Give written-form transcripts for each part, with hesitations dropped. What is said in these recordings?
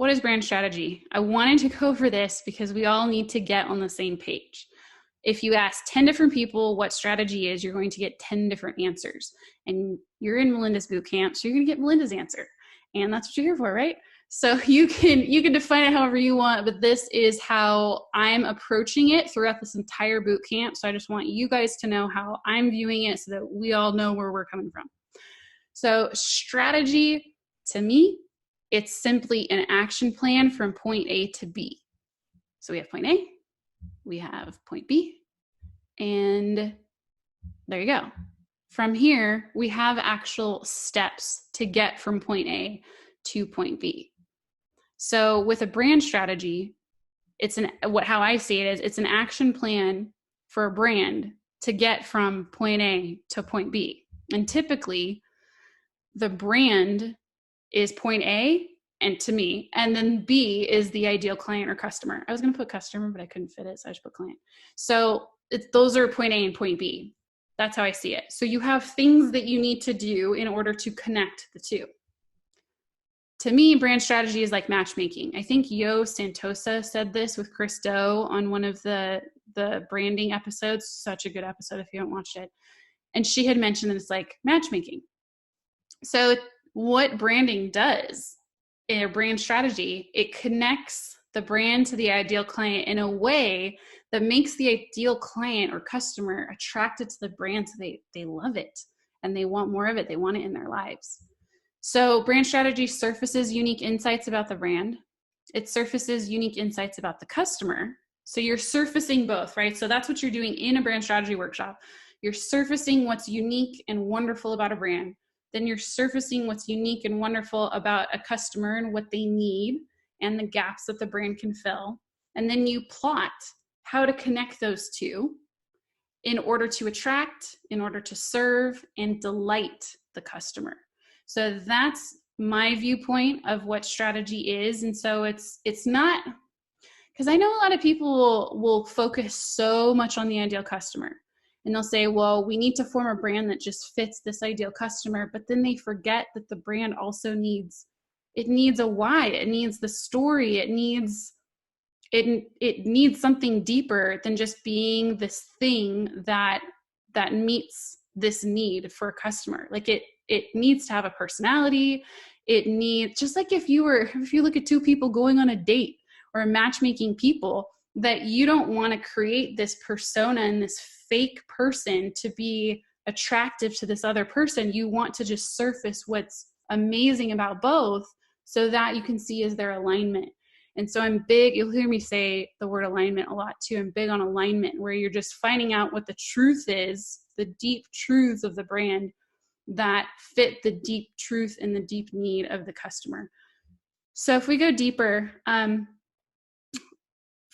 what is brand strategy? I wanted to go over this because we all need to get on the same page. If you ask 10 different people what strategy is, you're going to get 10 different answers. And you're in Melinda's Bootcamp, so you're going to get Melinda's answer. And that's what you're here for, right? So you can define it however you want, but this is how I'm approaching it throughout this entire bootcamp. So I just want you guys to know how I'm viewing it so that we all know where we're coming from. So strategy, to me, it's simply an action plan from point A to B. So we have point A, we have point B, and there you go. From here, we have actual steps to get from point A to point B. So with a brand strategy, how I see it is it's an action plan for a brand to get from point A to point B. And typically, the brand is point A, and to me, and then B is the ideal client or customer. I was going to put customer, but I couldn't fit it, so I just put client. So those are point A and point B. That's how I see it. So you have things that you need to do in order to connect the two. To me, brand strategy is like matchmaking. I think Yo Santosa said this with Chris Do on one of the branding episodes. Such a good episode if you haven't watched it. And she had mentioned that it's like matchmaking. So what branding does in a brand strategy, it connects the brand to the ideal client in a way that makes the ideal client or customer attracted to the brand so they love it and they want more of it. They want it in their lives. So brand strategy surfaces unique insights about the brand. It surfaces unique insights about the customer. So you're surfacing both, right? So that's what you're doing in a brand strategy workshop. You're surfacing what's unique and wonderful about a brand. Then you're surfacing what's unique and wonderful about a customer and what they need and the gaps that the brand can fill. And then you plot how to connect those two in order to attract, in order to serve, and delight the customer. So that's my viewpoint of what strategy is. And so it's not, because I know a lot of people will focus so much on the ideal customer. And they'll say, well, we need to form a brand that just fits this ideal customer. But then they forget that the brand also needs a why. It needs the story. It needs something deeper than just being this thing that meets this need for a customer. Like it needs to have a personality. It needs, just like if you look at two people going on a date or matchmaking people, that you don't want to create this persona and this fake person to be attractive to this other person. You want to just surface what's amazing about both so that you can see is their alignment. And so I'm big, you'll hear me say the word alignment a lot too. I'm big on alignment, where you're just finding out what the truth is, the deep truths of the brand that fit the deep truth and the deep need of the customer. So if we go deeper,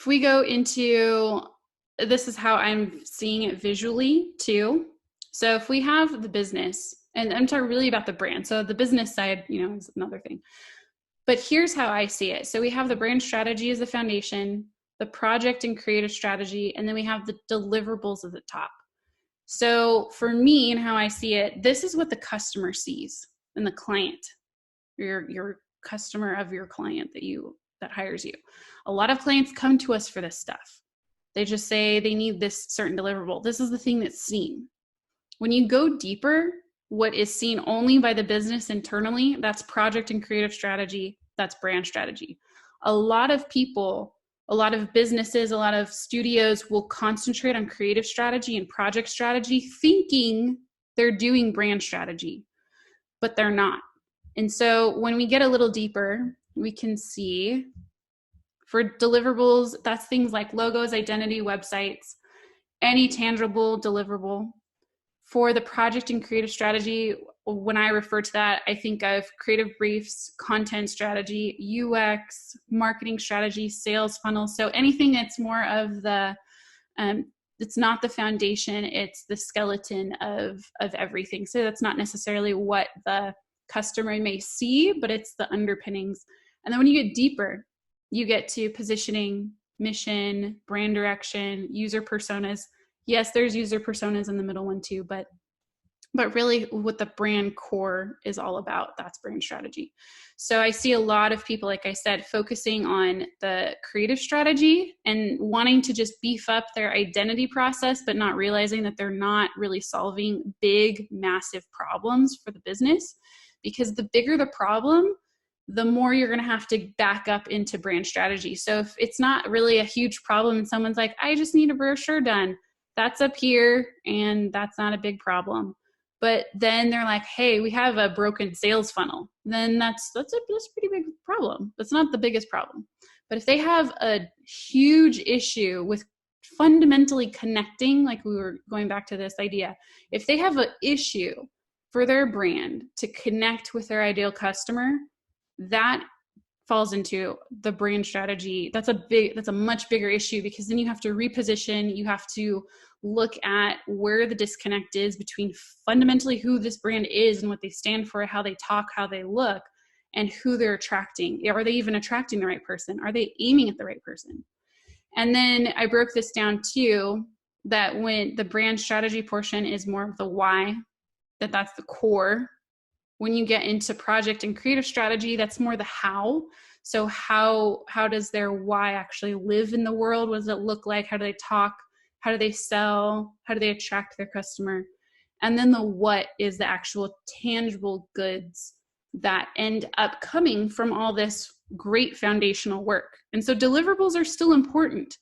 if we go into, this is how I'm seeing it visually too. So if we have the business, and I'm talking really about the brand. So the business side, is another thing. But here's how I see it. So we have the brand strategy as the foundation, the project and creative strategy, and then we have the deliverables at the top. So for me and how I see it, this is what the customer sees and the client, your customer of your client that hires you. A lot of clients come to us for this stuff. They just say they need this certain deliverable. This is the thing that's seen. When you go deeper, what is seen only by the business internally, that's project and creative strategy, that's brand strategy. A lot of people, a lot of businesses, a lot of studios will concentrate on creative strategy and project strategy, thinking they're doing brand strategy, but they're not. And so when we get a little deeper, we can see for deliverables, that's things like logos, identity, websites, any tangible deliverable. For the project and creative strategy, when I refer to that, I think of creative briefs, content strategy, UX, marketing strategy, sales funnels. So anything that's more of the, it's not the foundation, it's the skeleton of everything. So that's not necessarily what the customer may see, but it's the underpinnings. And then when you get deeper, you get to positioning, mission, brand direction, user personas. Yes, there's user personas in the middle one too, but But really what the brand core is all about, that's brand strategy. So I see a lot of people, like I said, focusing on the creative strategy and wanting to just beef up their identity process, but not realizing that they're not really solving big, massive problems for the business. Because the bigger the problem, the more you're going to have to back up into brand strategy. So if it's not really a huge problem and someone's like, I just need a brochure done, that's up here and that's not a big problem. But then they're like, hey, we have a broken sales funnel. Then that's a pretty big problem. That's not the biggest problem. But if they have a huge issue with fundamentally connecting, like we were going back to this idea, if they have an issue for their brand to connect with their ideal customer, that falls into the brand strategy. That's a much bigger issue, because then you have to reposition, you have to look at where the disconnect is between fundamentally who this brand is and what they stand for, how they talk, how they look, and who they're attracting. Are they even attracting the right person? Are they aiming at the right person? And then I broke this down too, that when the brand strategy portion is more of the why, that's the core. When you get into project and creative strategy, that's more the how. So how does their why actually live in the world? What does it look like? How do they talk? How do they sell? How do they attract their customer? And then the what is the actual tangible goods that end up coming from all this great foundational work. And so deliverables are still important,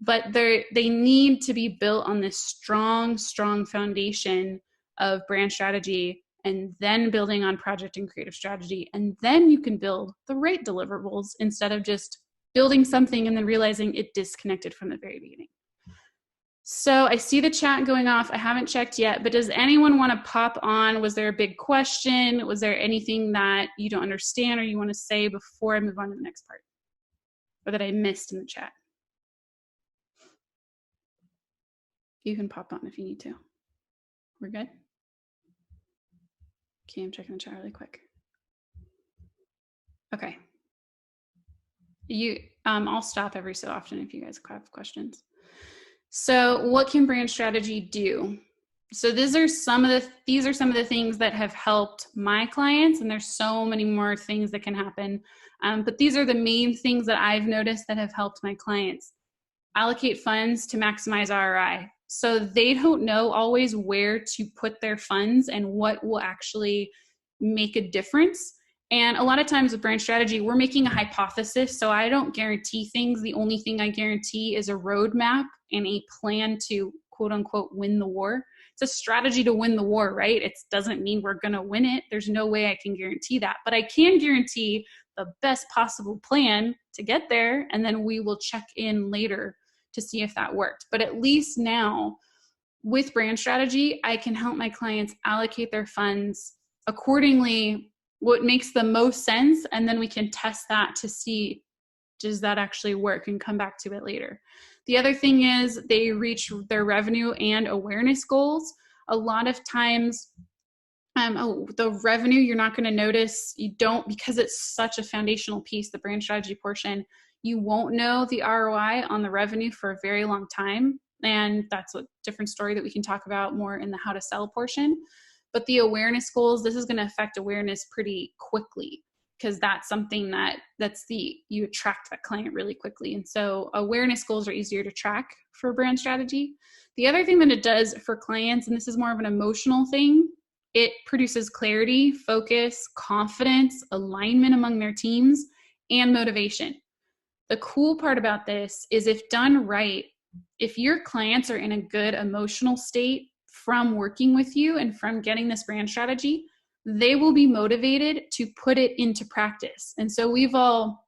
but they need to be built on this strong foundation of brand strategy, and then building on project and creative strategy. And then you can build the right deliverables instead of just building something and then realizing it disconnected from the very beginning. So I see the chat going off. I haven't checked yet, but does anyone want to pop on? Was there a big question? Was there anything that you don't understand or you want to say before I move on to the next part, or that I missed in the chat? You can pop on if you need to. We're good? Okay, I'm checking the chat really quick. Okay. I'll stop every so often if you guys have questions. So what can brand strategy do? So these are some of the things that have helped my clients, and there's so many more things that can happen. But these are the main things that I've noticed that have helped my clients. Allocate funds to maximize ROI. So they don't know always where to put their funds and what will actually make a difference. And a lot of times with brand strategy, we're making a hypothesis. So I don't guarantee things. The only thing I guarantee is a roadmap and a plan to quote unquote win the war. It's a strategy to win the war, right? It doesn't mean we're going to win it. There's no way I can guarantee that, but I can guarantee the best possible plan to get there. And then we will check in later to see if that worked. But at least now with brand strategy, I can help my clients allocate their funds accordingly, what makes the most sense. And then we can test that to see, does that actually work, and come back to it later. The other thing is they reach their revenue and awareness goals. A lot of times, the revenue, you're not going to notice, because it's such a foundational piece, the brand strategy portion, you won't know the ROI on the revenue for a very long time. And that's a different story that we can talk about more in the how to sell portion. But the awareness goals, this is going to affect awareness pretty quickly, because that's something you attract that client really quickly. And so awareness goals are easier to track for brand strategy. The other thing that it does for clients, and this is more of an emotional thing, it produces clarity, focus, confidence, alignment among their teams, and motivation. The cool part about this is, if done right, if your clients are in a good emotional state from working with you and from getting this brand strategy, they will be motivated to put it into practice. And so we've all,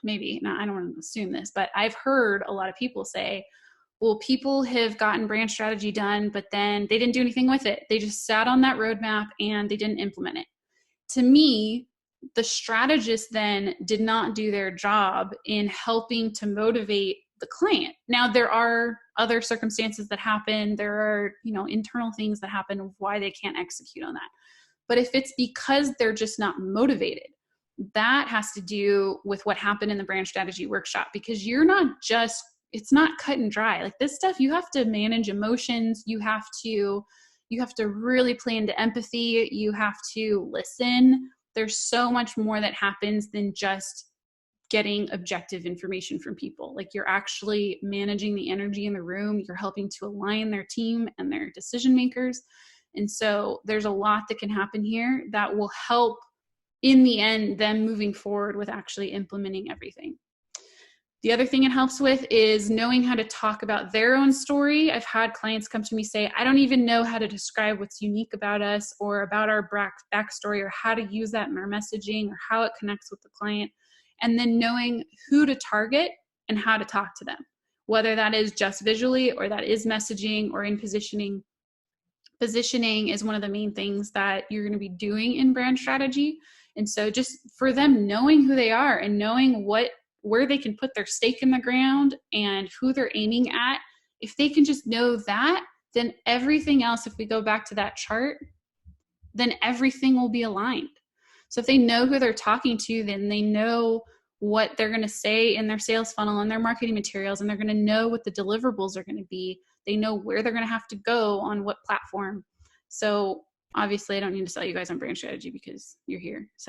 maybe, now I don't want to assume this, but I've heard a lot of people say, well, people have gotten brand strategy done, but then they didn't do anything with it. They just sat on that roadmap and they didn't implement it. To me, the strategist then did not do their job in helping to motivate the client. Now, there are other circumstances that happen. There are, internal things that happen of why they can't execute on that. But if it's because they're just not motivated, that has to do with what happened in the brand strategy workshop, because it's not cut and dry. Like this stuff, you have to manage emotions. You have to, You have to really play into empathy. You have to listen. There's so much more that happens than just getting objective information from people. Like, you're actually managing the energy in the room. You're helping to align their team and their decision makers. And so there's a lot that can happen here that will help in the end them moving forward with actually implementing everything. The other thing it helps with is knowing how to talk about their own story. I've had clients come to me say, I don't even know how to describe what's unique about us or about our backstory, or how to use that in our messaging, or how it connects with the client. And then knowing who to target and how to talk to them, whether that is just visually or that is messaging or in positioning. Positioning is one of the main things that you're going to be doing in brand strategy. And so just for them knowing who they are and knowing where they can put their stake in the ground and who they're aiming at, if they can just know that, then everything else, if we go back to that chart, then everything will be aligned. So if they know who they're talking to, then they know what they're going to say in their sales funnel and their marketing materials, and they're going to know what the deliverables are going to be. They know where they're going to have to go on what platform. So obviously I don't need to sell you guys on brand strategy because you're here. So